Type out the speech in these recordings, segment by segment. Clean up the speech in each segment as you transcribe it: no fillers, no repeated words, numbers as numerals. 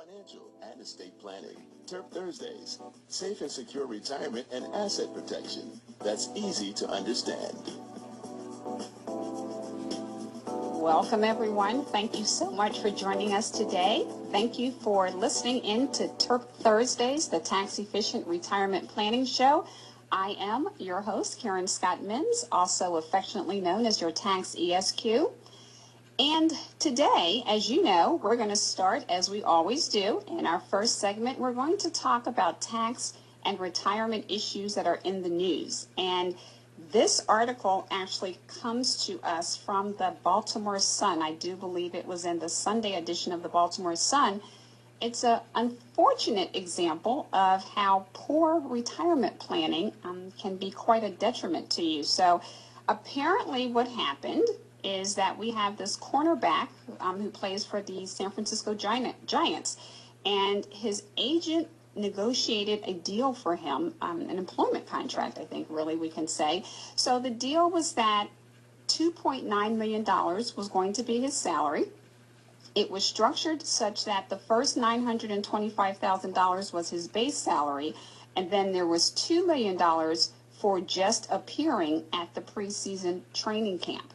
financial and estate planning. Turf Thursdays, safe and secure retirement and asset protection that's easy to understand. Welcome, everyone. Thank you so much for joining us today. Thank you for listening in to Turf Thursdays, the Tax Efficient Retirement Planning Show. I am your host, Karen Scott Mims, also affectionately known as your Tax ESQ. And today, as you know, we're going to start, as we always do, in our first segment. We're going to talk about tax and retirement issues that are in the news. And this article actually comes to us from the Baltimore Sun. I do believe it was in the Sunday edition of the Baltimore Sun. It's an unfortunate example of how poor retirement planning can be quite a detriment to you. So apparently what happened is that we have this cornerback who plays for the San Francisco Giants, and his agent negotiated a deal for him, an employment contract, I think really we can say. So the deal was that $2.9 million was going to be his salary. It was structured such that the first $925,000 was his base salary, and then there was $2 million for just appearing at the preseason training camp.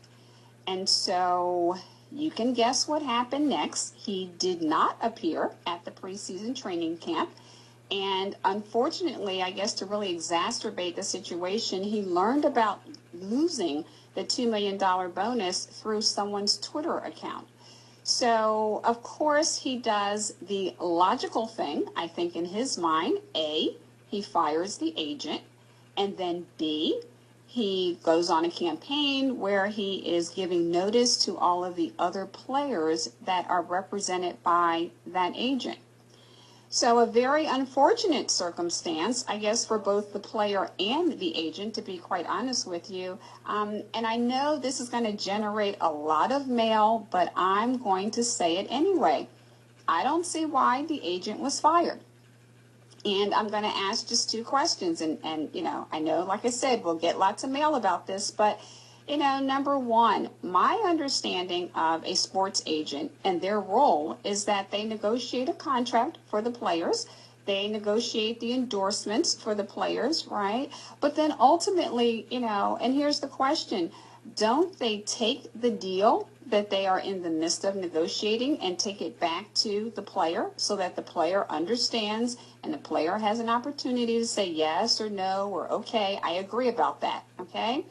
And so you can guess what happened next. He did not appear at the preseason training camp. And unfortunately, I guess to really exacerbate the situation, he learned about losing the $2 million bonus through someone's Twitter account. So, of course, he does the logical thing, I think, in his mind. A, he fires the agent. And then B, he goes on a campaign where he is giving notice to all of the other players that are represented by that agent. So a very unfortunate circumstance, I guess, for both the player and the agent, to be quite honest with you. And I know this is going to generate a lot of mail, but I'm going to say it anyway. I don't see why the agent was fired. And I'm going to ask just two questions. And you know, I know, like I said, we'll get lots of mail about this. But, you know, number one, my understanding of a sports agent and their role is that they negotiate a contract for the players. They negotiate the endorsements for the players, right? But then ultimately, you know, and here's the question, don't they take the deal that they are in the midst of negotiating and take it back to the player so that the player understands and the player has an opportunity to say yes or no or okay, I agree about that, okay?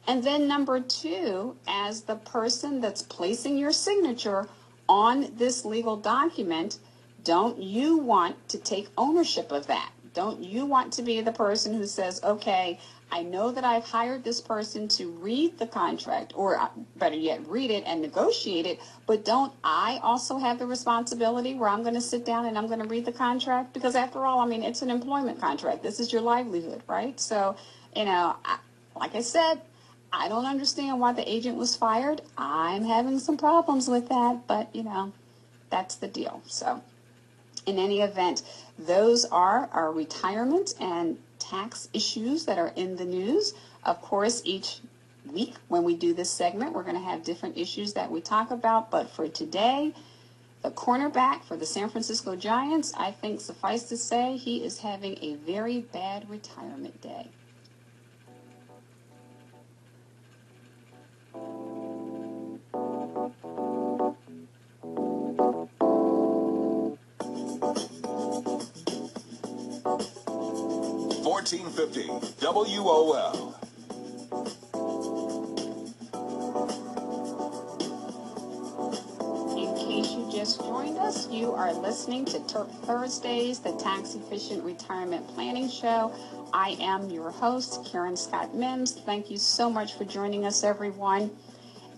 And then number two, as the person that's placing your signature on this legal document, don't you want to take ownership of that? Don't you want to be the person who says, okay, I know that I've hired this person to read the contract, or better yet, read it and negotiate it, but don't I also have the responsibility where I'm going to sit down and I'm going to read the contract? Because after all, I mean, it's an employment contract. This is your livelihood, right? So, you know, like I said, I don't understand why the agent was fired. I'm having some problems with that, but, you know, that's the deal. So, in any event, those are our retirement and tax issues that are in the news. Of course, each week when we do this segment, we're going to have different issues that we talk about. But for today, the cornerback for the San Francisco Giants, I think suffice to say, he is having a very bad retirement day. $14.50 WOL. In case you just joined us, you are listening to Turf Thursdays, the Tax Efficient Retirement Planning Show. I am your host, Karen Scott Mims. Thank you so much for joining us, everyone.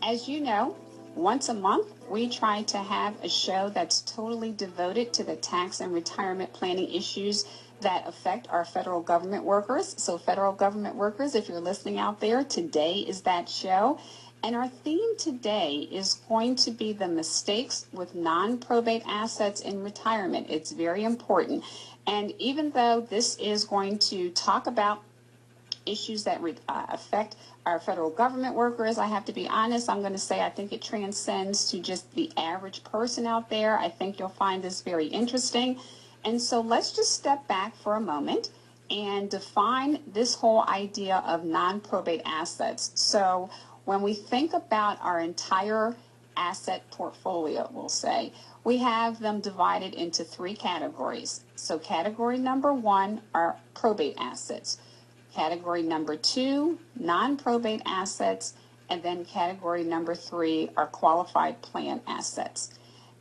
As you know, once a month, we try to have a show that's totally devoted to the tax and retirement planning issues that affect our federal government workers. So federal government workers, if you're listening out there, today is that show. And our theme today is going to be the mistakes with non-probate assets in retirement. It's very important. And even though this is going to talk about issues that affect our federal government workers. I have to be honest, I'm going to say I think it transcends to just the average person out there. I think you'll find this very interesting. And so let's just step back for a moment and define this whole idea of non-probate assets. So when we think about our entire asset portfolio, we'll say, we have them divided into three categories. So category number one are probate assets. Category number two, non-probate assets. And then category number three are qualified plan assets.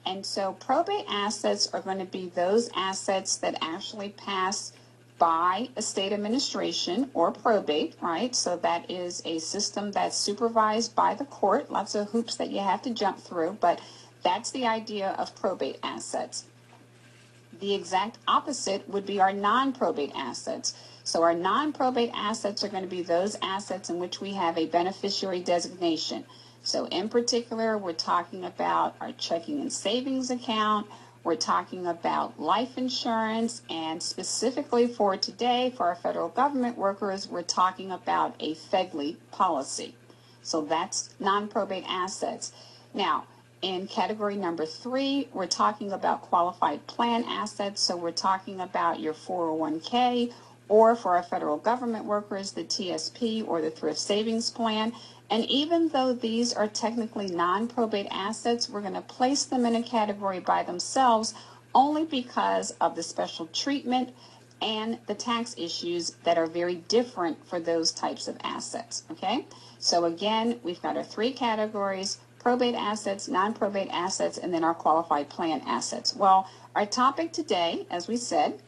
And so probate assets are going to be those assets that actually pass by estate administration or probate, right? So that is a system that's supervised by the court. Lots of hoops that you have to jump through, but that's the idea of probate assets. The exact opposite would be our non-probate assets. So our non-probate assets are going to be those assets in which we have a beneficiary designation. So in particular, we're talking about our checking and savings account. We're talking about life insurance, and specifically for today, for our federal government workers, we're talking about a FEGLI policy. So that's non-probate assets. Now, in category number three, we're talking about qualified plan assets. So we're talking about your 401k, or for our federal government workers, the TSP or the thrift savings plan. And even though these are technically non-probate assets, we're going to place them in a category by themselves only because of the special treatment and the tax issues that are very different for those types of assets. Okay, so again, we've got our three categories: probate assets, non-probate assets, and then our qualified plan assets. Well, our topic today, as we said,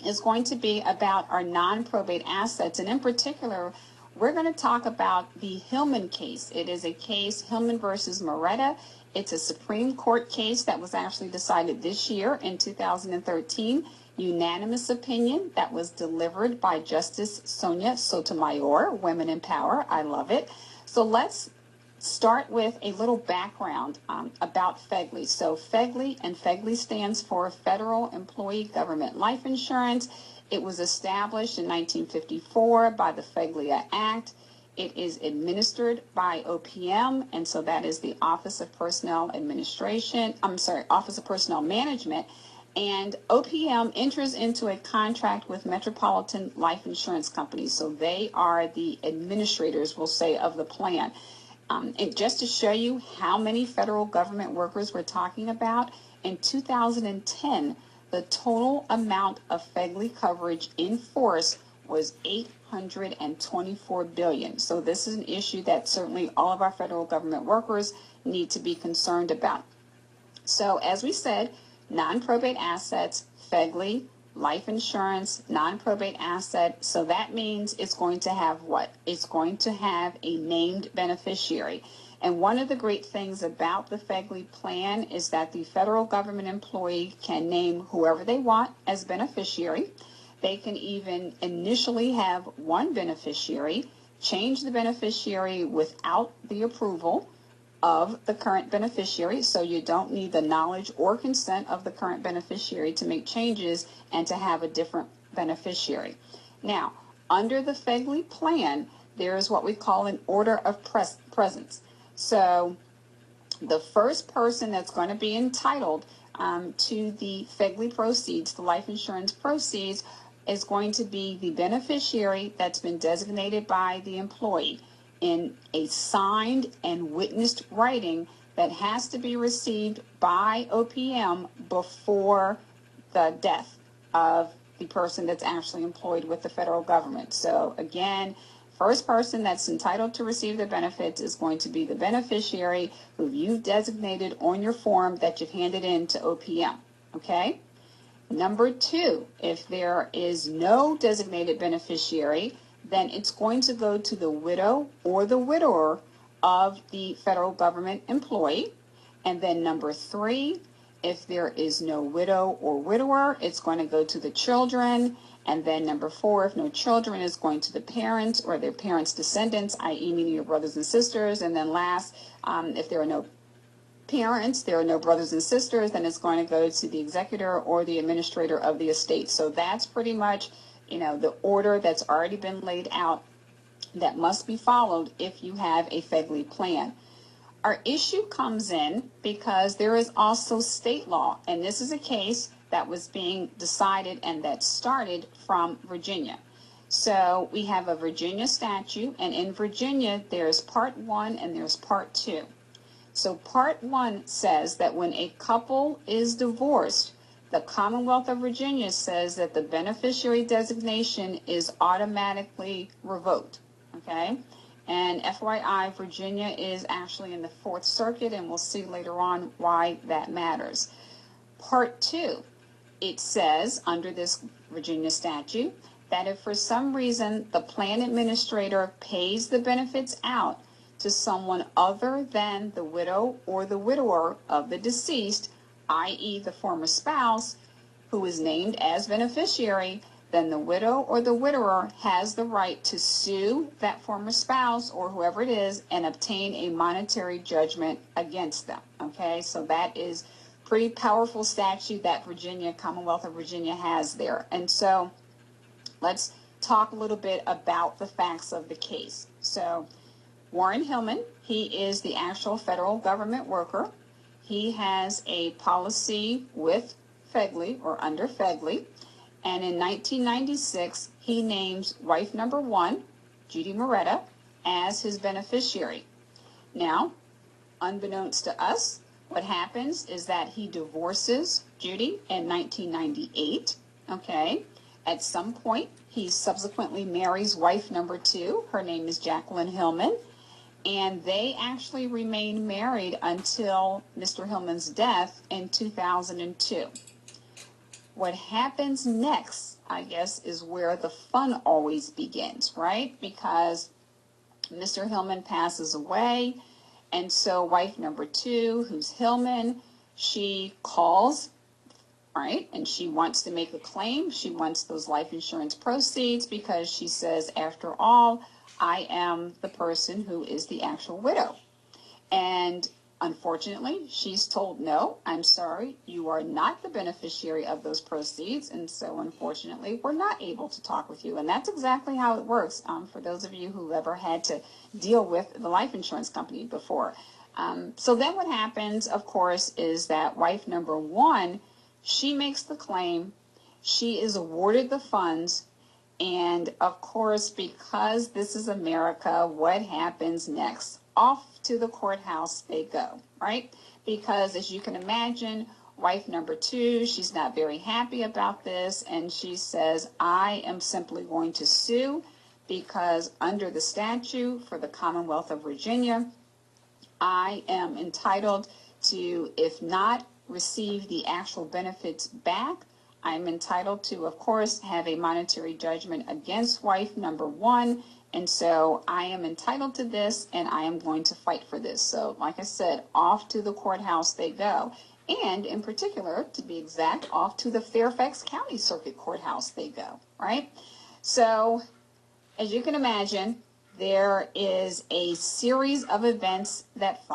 is going to be about our non-probate assets, and in particular, we're going to talk about the Hillman case. It is a case, Hillman versus Moretta. It's a Supreme Court case that was actually decided this year in 2013. Unanimous opinion that was delivered by Justice Sonia Sotomayor, Women in Power. I love it. So let's start with a little background about FEGLI. So FEGLI stands for Federal Employee Government Life Insurance. It was established in 1954 by the FEGLIA Act. It is administered by OPM, and so that is the Office of Personnel Office of Personnel Management. And OPM enters into a contract with Metropolitan Life Insurance Company. So they are the administrators, we'll say, of the plan. And just to show you how many federal government workers we're talking about, in 2010, the total amount of FEGLI coverage in force was $824 billion. So this is an issue that certainly all of our federal government workers need to be concerned about. So as we said, non-probate assets, FEGLI, life insurance, non-probate asset. So that means it's going to have what? It's going to have a named beneficiary. And one of the great things about the FEGLI plan is that the federal government employee can name whoever they want as beneficiary. They can even initially have one beneficiary, change the beneficiary without the approval of the current beneficiary. So you don't need the knowledge or consent of the current beneficiary to make changes and to have a different beneficiary. Now, under the FEGLI plan, there is what we call an order of presence. So the first person that's going to be entitled to the FEGLI proceeds, the life insurance proceeds, is going to be the beneficiary that's been designated by the employee in a signed and witnessed writing that has to be received by OPM before the death of the person that's actually employed with the federal government. So again, first person that's entitled to receive the benefits is going to be the beneficiary who you've designated on your form that you've handed in to OPM, okay? Number two, if there is no designated beneficiary, then it's going to go to the widow or the widower of the federal government employee. And then number three, if there is no widow or widower, it's going to go to the children. And then number four, if no children, is going to the parents or their parents' descendants, i.e. meaning your brothers and sisters. And then last, if there are no parents, there are no brothers and sisters, then it's going to go to the executor or the administrator of the estate. So that's pretty much, the order that's already been laid out that must be followed if you have a FEGLI plan. Our issue comes in because there is also state law, and this is a case that was being decided and that started from Virginia. So we have a Virginia statute, and in Virginia there's Part 1 and there's Part 2. So Part 1 says that when a couple is divorced, the Commonwealth of Virginia says that the beneficiary designation is automatically revoked, okay? And FYI, Virginia is actually in the Fourth Circuit, and we'll see later on why that matters. Part 2, it says under this Virginia statute that if for some reason the plan administrator pays the benefits out to someone other than the widow or the widower of the deceased, i.e. the former spouse, who is named as beneficiary, then the widow or the widower has the right to sue that former spouse or whoever it is and obtain a monetary judgment against them. Okay, so that is pretty powerful statute that Commonwealth of Virginia has there. And so let's talk a little bit about the facts of the case. So Warren Hillman, he is the actual federal government worker. He has a policy with FEGLI or under FEGLI. And in 1996, he names wife number 1, Judy Moretta, as his beneficiary. Now, unbeknownst to us, what happens is that he divorces Judy in 1998. Okay. At some point, he subsequently marries wife number 2. Her name is Jacqueline Hillman. And they actually remained married until Mr. Hillman's death in 2002. What happens next, I guess, is where the fun always begins, right? Because Mr. Hillman passes away, and so wife number 2, who's Hillman, she calls, right? And she wants to make a claim. She wants those life insurance proceeds because she says, after all, I am the person who is the actual widow. And unfortunately, she's told, no, I'm sorry, you are not the beneficiary of those proceeds. And so unfortunately, we're not able to talk with you. And that's exactly how it works for those of you who ever had to deal with the life insurance company before. So then what happens, of course, is that wife number 1, she makes the claim. She is awarded the funds. And of course, because this is America, what happens next? Off to the courthouse they go, right? Because as you can imagine, wife number 2, she's not very happy about this. And she says, I am simply going to sue because under the statute for the Commonwealth of Virginia, I am entitled to, if not receive the actual benefits back, I'm entitled to, of course, have a monetary judgment against wife number 1. And so I am entitled to this, and I am going to fight for this. So like I said, off to the courthouse they go. And in particular, to be exact, off to the Fairfax County Circuit Courthouse they go, right? So as you can imagine, there is a series of events that follow.